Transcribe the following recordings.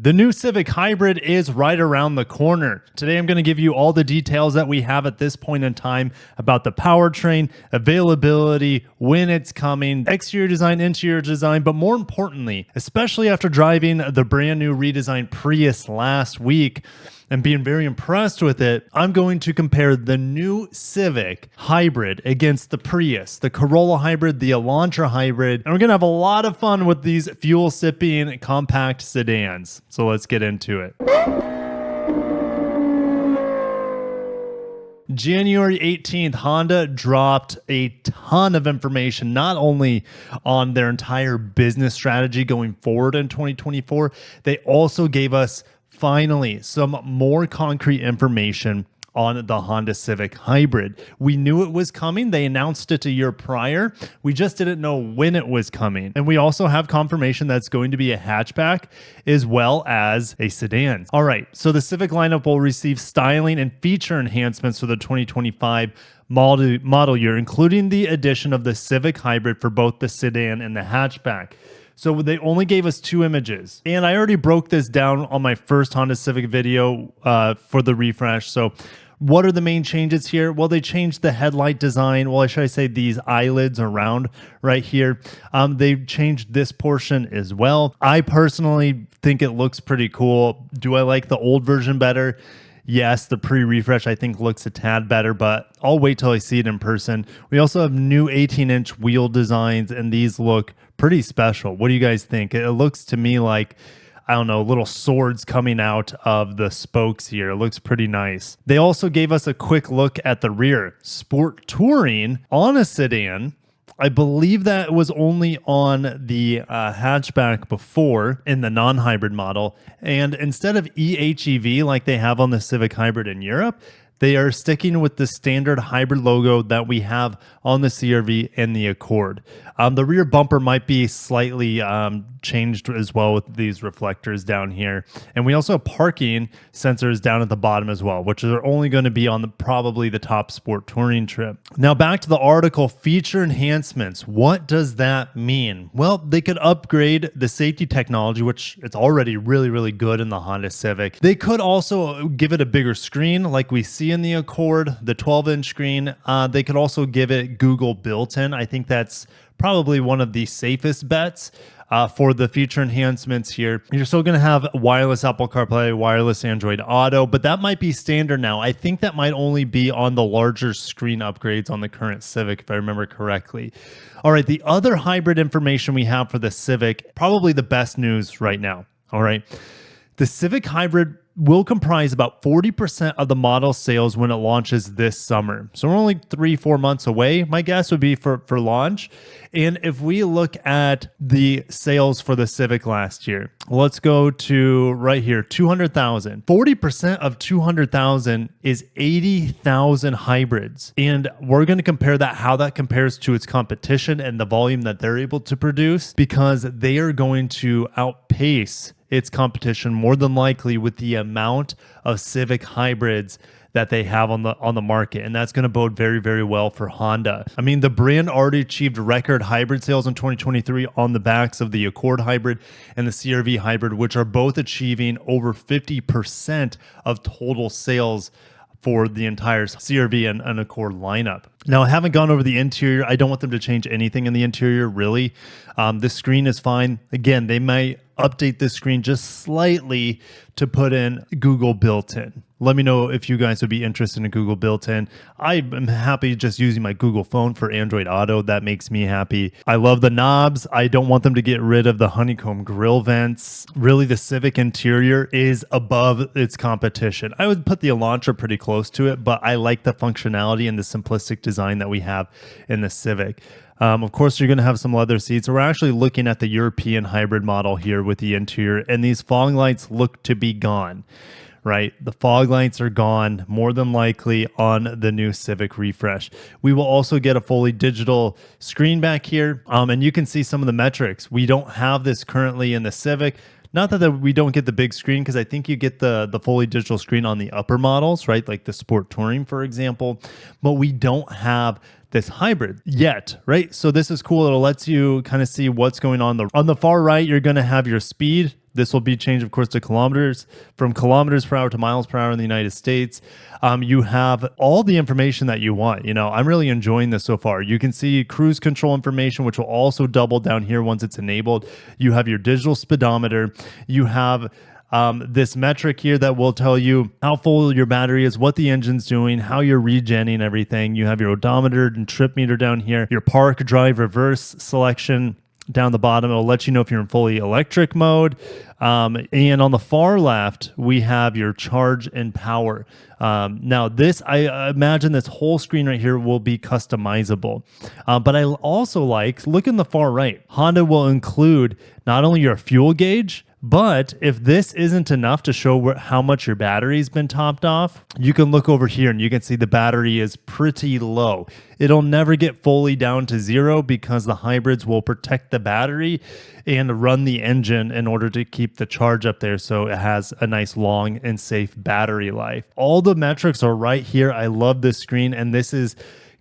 The new Civic Hybrid is right around the corner. Today I'm going to give you all the details that we have at this point in time about the powertrain, availability, when it's coming, exterior design, interior design, but more importantly, especially after driving the brand new redesigned Prius last week and being very impressed with it, I'm going to compare the new Civic Hybrid against the Prius, the Corolla Hybrid, the Elantra Hybrid, and we're going to have a lot of fun with these fuel-sipping compact sedans. So let's get into it. January 18th, Honda dropped a ton of information, not only on their entire business strategy going forward in 2024, they also gave us finally some more concrete information on the Honda Civic Hybrid. We knew it was coming. They announced it a year prior. We just didn't know when it was coming. And we also have confirmation that's going to be a hatchback as well as a sedan. All right, so the Civic lineup will receive styling and feature enhancements for the 2025 model year, including the addition of the Civic Hybrid for both the sedan and the hatchback. So they only gave us 2 images. And I already broke this down on my first Honda Civic video for the refresh. So what are the main changes here? Well, they changed the headlight design. Well, should I say these eyelids around right here? They've changed this portion as well. I personally think it looks pretty cool. Do I like the old version better? Yes, the pre-refresh I think looks a tad better, but I'll wait till I see it in person. We also have new 18-inch wheel designs, and these look pretty special. What do you guys think? It looks to me like, I don't know, little swords coming out of the spokes here. It looks pretty nice. They also gave us a quick look at the rear. Sport touring on a sedan. I believe that was only on the hatchback before in the non-hybrid model. And instead of eHEV like they have on the Civic Hybrid in Europe, they are sticking with the standard hybrid logo that we have on the CR-V and the Accord. The rear bumper might be slightly changed as well with these reflectors down here. And we also have parking sensors down at the bottom as well, which are only going to be on probably the top sport touring trim. Now back to the article, feature enhancements. What does that mean? Well, they could upgrade the safety technology, which it's already really, really good in the Honda Civic. They could also give it a bigger screen like we see in the Accord, the 12-inch screen. They could also give it Google built-in. I think that's probably one of the safest bets for the feature enhancements here. You're still going to have wireless Apple CarPlay, wireless Android Auto, but that might be standard now. I think that might only be on the larger screen upgrades on the current Civic, if I remember correctly. All right, the other hybrid information we have for the Civic, probably the best news right now. All right, the Civic Hybrid will comprise about 40% of the model sales when it launches this summer. So we're only 3-4 months away, my guess would be for launch. And if we look at the sales for the Civic last year, let's go to right here, 200,000. 40% of 200,000 is 80,000 hybrids. And we're going to compare that, how that compares to its competition and the volume that they're able to produce, because they are going to outpace its competition more than likely with the amount of Civic hybrids that they have on the market, and that's going to bode very, very well for Honda. I mean, the brand already achieved record hybrid sales in 2023 on the backs of the Accord Hybrid and the CR-V Hybrid, which are both achieving over 50% of total sales for the entire CR-V and Accord lineup. Now, I haven't gone over the interior. I don't want them to change anything in the interior, really. This screen is fine. Again, they might update this screen just slightly to put in Google built-in. Let me know if you guys would be interested in Google built-in. I am happy just using my Google phone for Android Auto. That makes me happy. I love the knobs. I don't want them to get rid of the honeycomb grill vents. Really, the Civic interior is above its competition. I would put the Elantra pretty close to it, but I like the functionality and the simplistic design that we have in the Civic. Of course, you're going to have some leather seats. We're actually looking at the European hybrid model here with the interior, and these fog lights look to be gone, right? The fog lights are gone, more than likely, on the new Civic refresh. We will also get a fully digital screen back here, and you can see some of the metrics. We don't have this currently in the Civic. Not that we don't get the big screen, because I think you get the fully digital screen on the upper models, right? Like the Sport Touring, for example. But we don't have this hybrid yet, right? So this is cool. It lets you kind of see what's going on. On the far right, you're going to have your speed This will be changed, of course, to kilometers, from kilometers per hour to miles per hour in the United States. You have all the information that you want. I'm really enjoying this so far. You can see cruise control information, which will also double down here once it's enabled. You have your digital speedometer. You have this metric here that will tell you how full your battery is, what the engine's doing, how you're regenning everything. You have your odometer and trip meter down here, your park, drive, reverse selection. Down the bottom, it'll let you know if you're in fully electric mode. And on the far left, we have your charge and power. Now, I imagine this whole screen right here will be customizable. But I also look in the far right. Honda will include not only your fuel gauge, but if this isn't enough to show how much your battery's been topped off, you can look over here and you can see the battery is pretty low. It'll never get fully down to zero because the hybrids will protect the battery and run the engine in order to keep the charge up there so it has a nice long and safe battery life. All the metrics are right here. I love this screen, and this is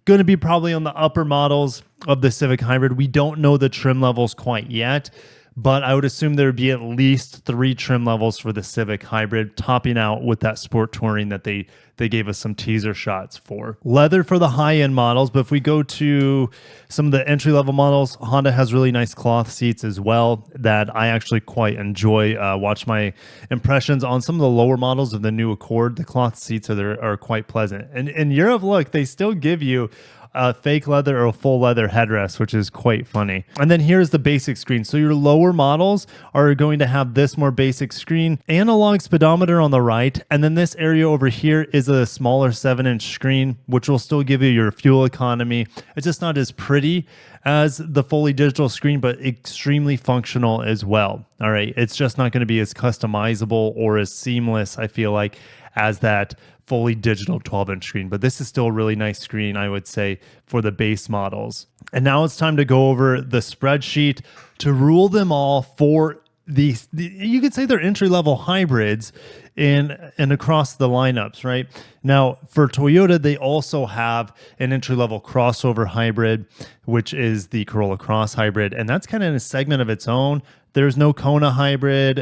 going to be probably on the upper models of the Civic Hybrid. We don't know the trim levels quite yet, but I would assume there would be at least 3 trim levels for the Civic Hybrid, topping out with that Sport Touring that they gave us some teaser shots for. Leather for the high-end models, but if we go to some of the entry-level models, Honda has really nice cloth seats as well that I actually quite enjoy. Watch my impressions on some of the lower models of the new Accord. The cloth seats are quite pleasant. And in Europe, look, they still give you a fake leather or a full leather headrest, which is quite funny. And then here's the basic screen. So your lower models are going to have this more basic screen, analog speedometer on the right, and then this area over here is a smaller 7-inch screen, which will still give you your fuel economy. It's just not as pretty as the fully digital screen, but extremely functional as well. All right, it's just not going to be as customizable or as seamless, I feel like, as that fully digital 12-inch screen. But this is still a really nice screen, I would say, for the base models. And now it's time to go over the spreadsheet to rule them all for you could say they're entry-level hybrids and across the lineups, right? Now, for Toyota, they also have an entry-level crossover hybrid, which is the Corolla Cross Hybrid, and that's kind of in a segment of its own. There's no Kona Hybrid.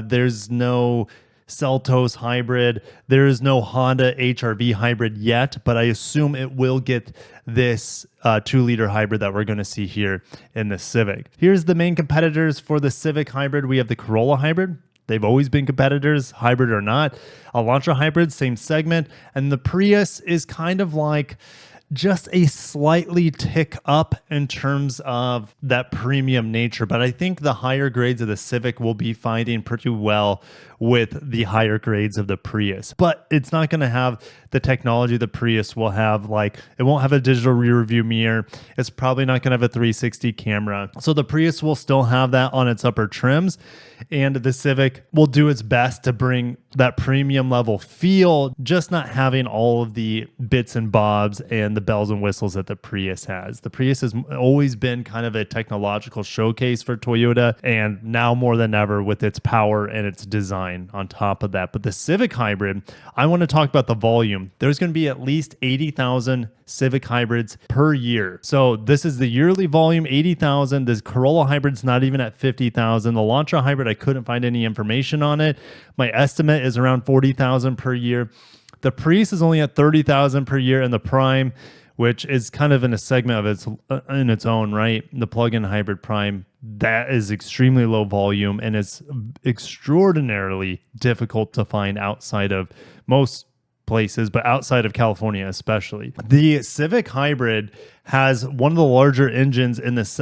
There's no Seltos Hybrid. There is no Honda HR-V Hybrid yet, but I assume it will get this 2-liter hybrid that we're going to see here in the Civic. Here's the main competitors for the Civic Hybrid. We have the Corolla Hybrid. They've always been competitors, hybrid or not. Elantra Hybrid, same segment. And the Prius is kind of like just a slightly tick up in terms of that premium nature. But I think the higher grades of the Civic will be finding pretty well with the higher grades of the Prius. But it's not going to have the technology the Prius will have. Like, it won't have a digital rear view mirror. It's probably not going to have a 360 camera. So the Prius will still have that on its upper trims. And the Civic will do its best to bring that premium level feel, just not having all of the bits and bobs and the bells and whistles that the Prius has. The Prius has always been kind of a technological showcase for Toyota, and now more than ever with its power and its design on top of that. But the Civic Hybrid, I want to talk about the volume. There's going to be at least 80,000 Civic Hybrids per year. So this is the yearly volume, 80,000. The Corolla Hybrid's not even at 50,000. The Elantra Hybrid, I couldn't find any information on it. My estimate is around 40,000 per year. The Prius is only at 30,000 per year, and the Prime, which is kind of in a segment of in its own right, the plug-in hybrid Prime, that is extremely low volume and it's extraordinarily difficult to find outside of most places, but outside of California especially. The Civic Hybrid has one of the larger engines in this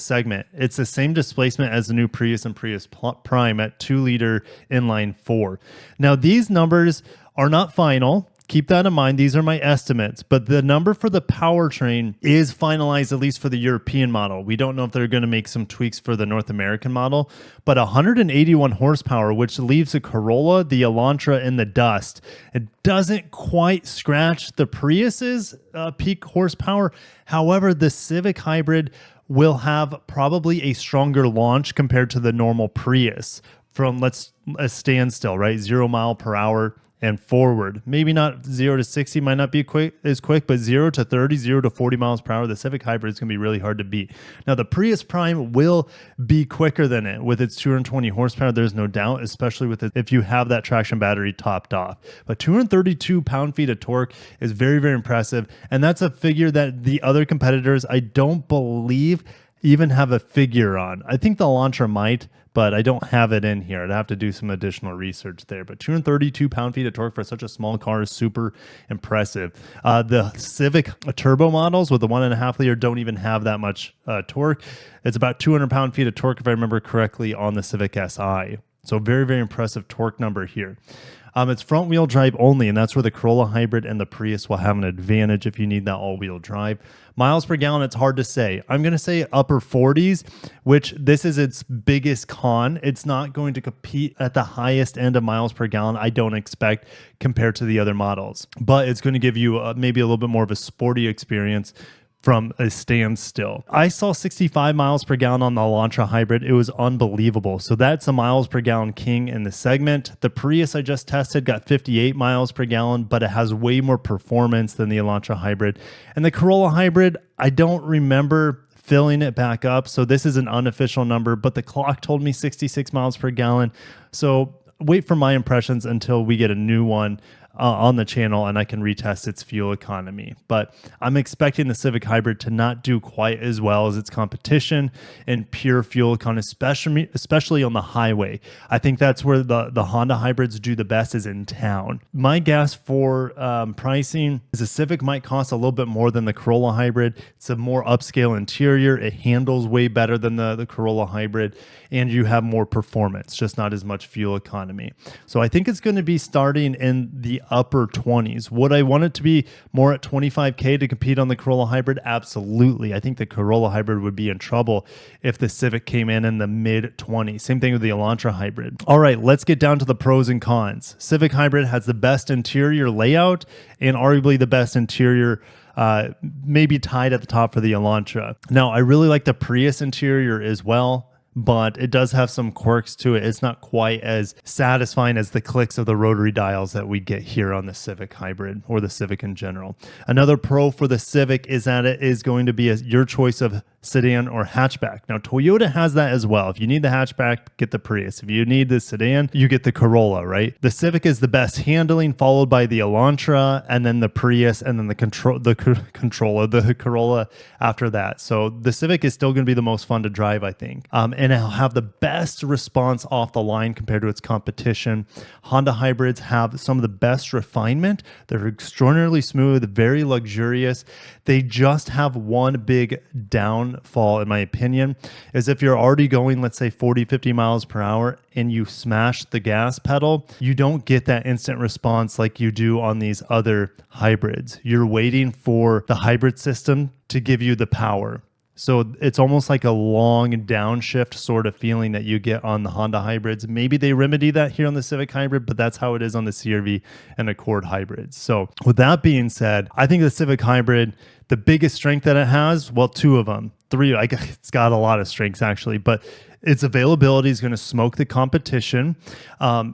segment. It's the same displacement as the new Prius and Prius Prime at 2-liter inline 4. Now, these numbers are not final. Keep that in mind. These are my estimates, but the number for the powertrain is finalized, at least for the European model. We don't know if they're going to make some tweaks for the North American model, but 181 horsepower, which leaves the Corolla, the Elantra in the dust. It doesn't quite scratch the Prius's peak horsepower. However, the Civic Hybrid will have probably a stronger launch compared to the normal Prius from a standstill, right? 0 mile per hour and forward. Maybe not 0 to 60 might not be as quick, but 0 to 30, 0 to 40 miles per hour, the Civic Hybrid is going to be really hard to beat. Now, the Prius Prime will be quicker than it with its 220 horsepower. There's no doubt, especially with it if you have that traction battery topped off. But 232 pound-feet of torque is very, very impressive. And that's a figure that the other competitors, I don't believe, even have a figure on. I think the Elantra might, but I don't have it in here. I'd have to do some additional research there. But 232 pound-feet of torque for such a small car is super impressive. The Civic turbo models with the 1.5 liter don't even have that much torque. It's about 200 pound-feet of torque, if I remember correctly, on the Civic Si. So very, very impressive torque number here. It's front-wheel drive only, and that's where the Corolla Hybrid and the Prius will have an advantage if you need that all-wheel drive. Miles per gallon, it's hard to say. I'm going to say upper 40s, which this is its biggest con. It's not going to compete at the highest end of miles per gallon, I don't expect, compared to the other models. But it's going to give you maybe a little bit more of a sporty experience from a standstill. I saw 65 miles per gallon on the Elantra Hybrid. It was unbelievable. So that's a miles per gallon king in the segment. The Prius I just tested got 58 miles per gallon, but it has way more performance than the Elantra Hybrid. And the Corolla Hybrid, I don't remember filling it back up. So this is an unofficial number, but the clock told me 66 miles per gallon. So wait for my impressions until we get a new one on the channel and I can retest its fuel economy. But I'm expecting the Civic Hybrid to not do quite as well as its competition in pure fuel economy, especially on the highway. I think that's where the Honda hybrids do the best, is in town. My guess for pricing is the Civic might cost a little bit more than the Corolla Hybrid. It's a more upscale interior. It handles way better than the Corolla Hybrid, and you have more performance, just not as much fuel economy. So I think it's going to be starting in the upper 20s. Would I want it to be more at 25K to compete on the Corolla Hybrid? Absolutely. I think the Corolla Hybrid would be in trouble if the Civic came in the mid 20s. Same thing with the Elantra Hybrid. All right, let's get down to the pros and cons. Civic Hybrid has the best interior layout and arguably the best interior, maybe tied at the top for the Elantra. Now, I really like the Prius interior as well, but it does have some quirks to it. It's not quite as satisfying as the clicks of the rotary dials that we get here on the Civic Hybrid or the Civic in general. Another pro for the Civic is that it is going to be your choice of sedan or hatchback. Now, Toyota has that as well. If you need the hatchback, get the Prius. If you need the sedan, you get the Corolla, right? The Civic is the best handling, followed by the Elantra, and then the Prius, and then the Corolla after that. So the Civic is still going to be the most fun to drive, I think. And it'll have the best response off the line compared to its competition. Honda hybrids have some of the best refinement. They're extraordinarily smooth, very luxurious. They just have one big downfall, in my opinion, is if you're already going, let's say 40, 50 miles per hour and you smash the gas pedal, you don't get that instant response like you do on these other hybrids. You're waiting for the hybrid system to give you the power. So it's almost like a long downshift sort of feeling that you get on the Honda hybrids. Maybe they remedy that here on the Civic Hybrid, but that's how it is on the CR-V and Accord hybrids. So with that being said, I think the Civic Hybrid, the biggest strength that it has, well, two of them. Three, it's got a lot of strengths actually, but its availability is going to smoke the competition.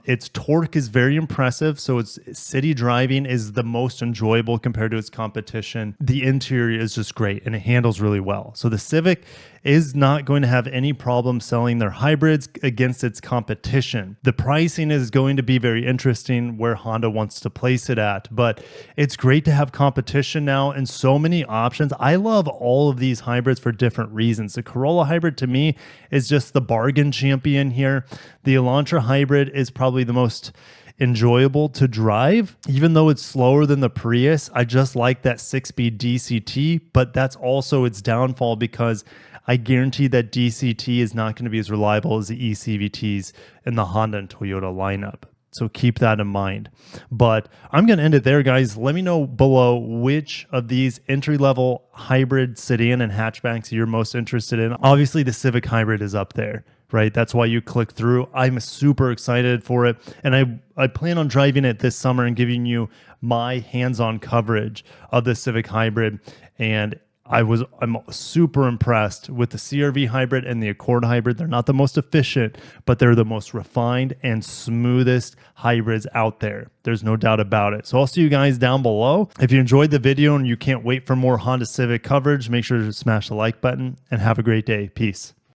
Its torque is very impressive. So its city driving is the most enjoyable compared to its competition. The interior is just great and it handles really well. So the Civic is not going to have any problem selling their hybrids against its competition. The pricing is going to be very interesting where Honda wants to place it at, but it's great to have competition now and so many options. I love all of these hybrids for different reasons. The Corolla Hybrid to me is just the bargain champion here. The Elantra Hybrid is probably the most enjoyable to drive, even though it's slower than the Prius. I just like that 6-speed DCT, but that's also its downfall because I guarantee that DCT is not going to be as reliable as the eCVTs in the Honda and Toyota lineup. So keep that in mind. But I'm going to end it there, guys. Let me know below which of these entry-level hybrid sedan and hatchbacks you're most interested in. Obviously, the Civic Hybrid is up there, right? That's why you click through. I'm super excited for it. And I plan on driving it this summer and giving you my hands-on coverage of the Civic Hybrid. And I'm super impressed with the CRV Hybrid and the Accord Hybrid. They're not the most efficient, but they're the most refined and smoothest hybrids out there. There's no doubt about it. So I'll see you guys down below. If you enjoyed the video and you can't wait for more Honda Civic coverage, make sure to smash the like button and have a great day. Peace.